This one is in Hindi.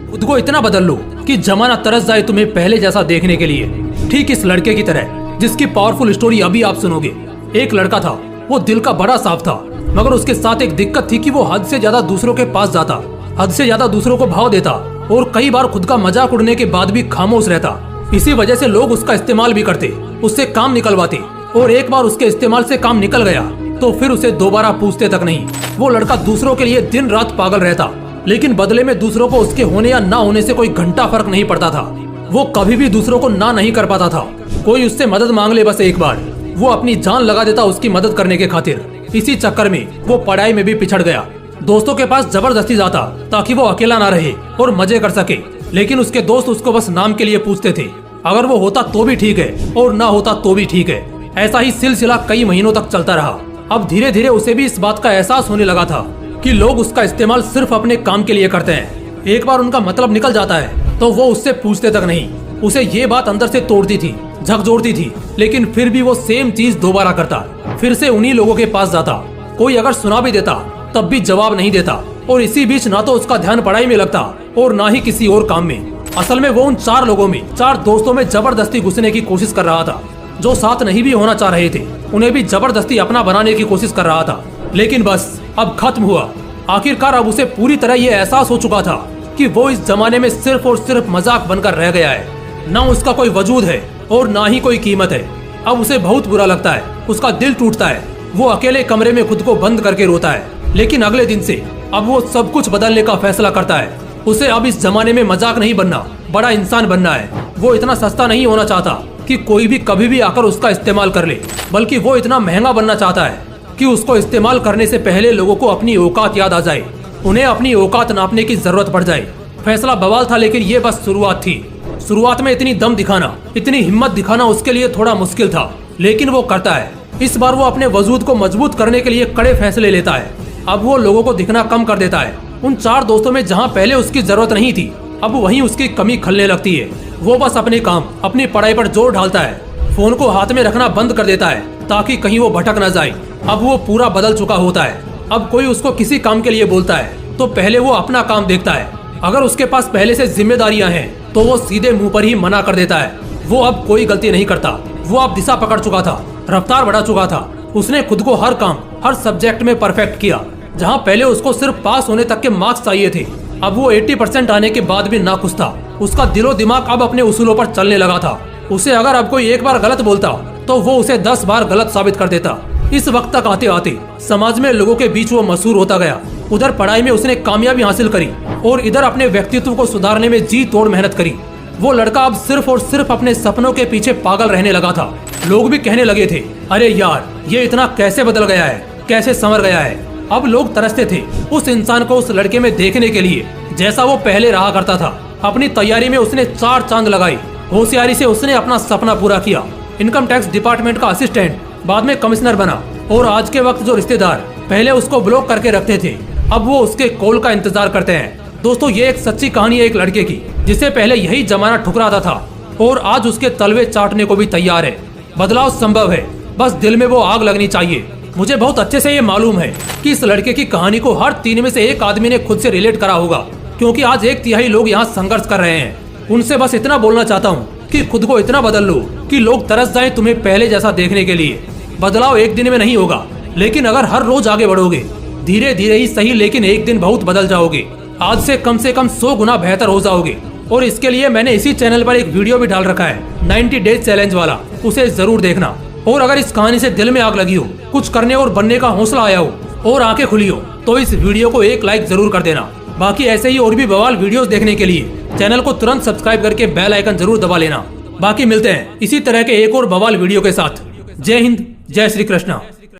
खुद को इतना बदल लो कि जमाना तरस जाए तुम्हें पहले जैसा देखने के लिए। ठीक इस लड़के की तरह जिसकी पावरफुल स्टोरी अभी आप सुनोगे। एक लड़का था, वो दिल का बड़ा साफ था, मगर उसके साथ एक दिक्कत थी कि वो हद से ज्यादा दूसरों के पास जाता, हद से ज्यादा दूसरों को भाव देता और कई बार खुद का मजाक उड़ने के बाद भी खामोश रहता। इसी वजह से लोग उसका इस्तेमाल भी करते, उससे काम निकलवाते, और एक बार उसके इस्तेमाल से काम निकल गया तो फिर उसे दोबारा पूछते तक नहीं। वो लड़का दूसरों के लिए दिन रात पागल रहता, लेकिन बदले में दूसरों को उसके होने या ना होने से कोई घंटा फर्क नहीं पड़ता था। वो कभी भी दूसरों को ना नहीं कर पाता था। कोई उससे मदद मांग ले बस एक बार, वो अपनी जान लगा देता उसकी मदद करने के खातिर। इसी चक्कर में वो पढ़ाई में भी पिछड़ गया। दोस्तों के पास जबरदस्ती जाता ताकि वो अकेला ना रहे और मजे कर सके, लेकिन उसके दोस्त उसको बस नाम के लिए पूछते थे। अगर वो होता तो भी ठीक है और ना होता तो भी ठीक है। ऐसा ही सिलसिला कई महीनों तक चलता रहा। अब धीरे धीरे उसे भी इस बात का एहसास होने लगा था कि लोग उसका इस्तेमाल सिर्फ अपने काम के लिए करते हैं। एक बार उनका मतलब निकल जाता है तो वो उससे पूछते तक नहीं। उसे ये बात अंदर से तोड़ती थी, झकझोरती थी, लेकिन फिर भी वो सेम चीज दोबारा करता। फिर से उन्हीं लोगों के पास जाता। कोई अगर सुना भी देता तब भी जवाब नहीं देता, और इसी बीच ना तो उसका ध्यान पढ़ाई में लगता और ना ही किसी और काम में। असल में वो उन 4 लोगों में, 4 दोस्तों में जबरदस्ती घुसने की कोशिश कर रहा था। जो साथ नहीं भी होना चाह रहे थे उन्हें भी जबरदस्ती अपना बनाने की कोशिश कर रहा था। लेकिन बस अब खत्म हुआ। आखिरकार अब उसे पूरी तरह ये एहसास हो चुका था कि वो इस जमाने में सिर्फ और सिर्फ मजाक बनकर रह गया है। ना उसका कोई वजूद है और ना ही कोई कीमत है। अब उसे बहुत बुरा लगता है, उसका दिल टूटता है। वो अकेले कमरे में खुद को बंद करके रोता है। लेकिन अगले दिन से अब वो सब कुछ बदलने का फैसला करता है। उसे अब इस जमाने में मजाक नहीं बनना, बड़ा इंसान बनना है। वो इतना सस्ता नहीं होना चाहता कि कोई भी कभी भी आकर उसका इस्तेमाल कर ले, बल्कि वो इतना महंगा बनना चाहता है कि उसको इस्तेमाल करने से पहले लोगों को अपनी औकात याद आ जाए, उन्हें अपनी औकात नापने की जरूरत पड़ जाए। फैसला बवाल था, लेकिन ये बस शुरुआत थी। शुरुआत में इतनी दम दिखाना, इतनी हिम्मत दिखाना उसके लिए थोड़ा मुश्किल था, लेकिन वो करता है। इस बार वो अपने वजूद को मजबूत करने के लिए कड़े फैसले लेता है। अब वो लोगों को दिखना कम कर देता है। उन 4 दोस्तों में जहाँ पहले उसकी जरूरत नहीं थी, अब वहीं उसकी कमी खलने लगती है। वो बस अपने काम, अपनी पढ़ाई पर जोर ढालता है। फोन को हाथ में रखना बंद कर देता है ताकि कहीं वो भटक न जाए। अब वो पूरा बदल चुका होता है। अब कोई उसको किसी काम के लिए बोलता है तो पहले वो अपना काम देखता है। अगर उसके पास पहले से जिम्मेदारियां हैं तो वो सीधे मुंह पर ही मना कर देता है। वो अब कोई गलती नहीं करता। वो अब दिशा पकड़ चुका था, रफ्तार बढ़ा चुका था। उसने खुद को हर काम, हर सब्जेक्ट में परफेक्ट किया। जहाँ पहले उसको सिर्फ पास होने तक के मार्क्स चाहिए थे, अब वो 80% आने के बाद भी नाखुश था। उसका दिलो दिमाग अब अपने उसूलों पर चलने लगा था। उसे अगर अब कोई एक बार गलत बोलता तो वो उसे 10 बार गलत साबित कर देता। इस वक्त तक आते आते समाज में लोगों के बीच वो मशहूर होता गया। उधर पढ़ाई में उसने कामयाबी हासिल करी और इधर अपने व्यक्तित्व को सुधारने में जी तोड़ मेहनत करी। वो लड़का अब सिर्फ और सिर्फ अपने सपनों के पीछे पागल रहने लगा था। लोग भी कहने लगे थे, अरे यार ये इतना कैसे बदल गया है, कैसे संवर गया है। अब लोग तरसते थे उस इंसान को उस लड़के में देखने के लिए जैसा वो पहले रहा करता था। अपनी तैयारी में उसने 4 चांद लगाई। होशियारी से उसने अपना सपना पूरा किया। इनकम टैक्स डिपार्टमेंट का असिस्टेंट, बाद में कमिश्नर बना, और आज के वक्त जो रिश्तेदार पहले उसको ब्लॉक करके रखते थे अब वो उसके कॉल का इंतजार करते हैं। दोस्तों, ये एक सच्ची कहानी है एक लड़के की जिसे पहले यही जमाना ठुकराता था और आज उसके तलवे चाटने को भी तैयार है। बदलाव संभव है, बस दिल में वो आग लगनी चाहिए। मुझे बहुत अच्छे से ये मालूम है कि इस लड़के की कहानी को हर 3 में से 1 आदमी ने खुद से रिलेट करा होगा, क्योंकि आज 1/3 लोग यहाँ संघर्ष कर रहे हैं। उनसे बस इतना बोलना चाहता हूँ कि खुद को इतना बदल लो कि लोग तरस जाएं तुम्हें पहले जैसा देखने के लिए। बदलाव एक दिन में नहीं होगा, लेकिन अगर हर रोज आगे बढ़ोगे, धीरे धीरे ही सही, लेकिन एक दिन बहुत बदल जाओगे। आज से कम 100 गुना बेहतर हो जाओगे। और इसके लिए मैंने इसी चैनल पर एक वीडियो भी डाल रखा है 90 डेज चैलेंज वाला, उसे जरूर देखना। और अगर इस कहानी से दिल में आग लगी हो, कुछ करने और बनने का हौसला आया हो और आंखें खुली हो, तो इस वीडियो को एक लाइक जरूर कर देना। बाकी ऐसे ही और भी बवाल वीडियोस देखने के लिए चैनल को तुरंत सब्सक्राइब करके बेल आइकन जरूर दबा लेना। बाकी मिलते हैं इसी तरह के एक और बवाल वीडियो के साथ। जय हिंद, जय श्री कृष्णा।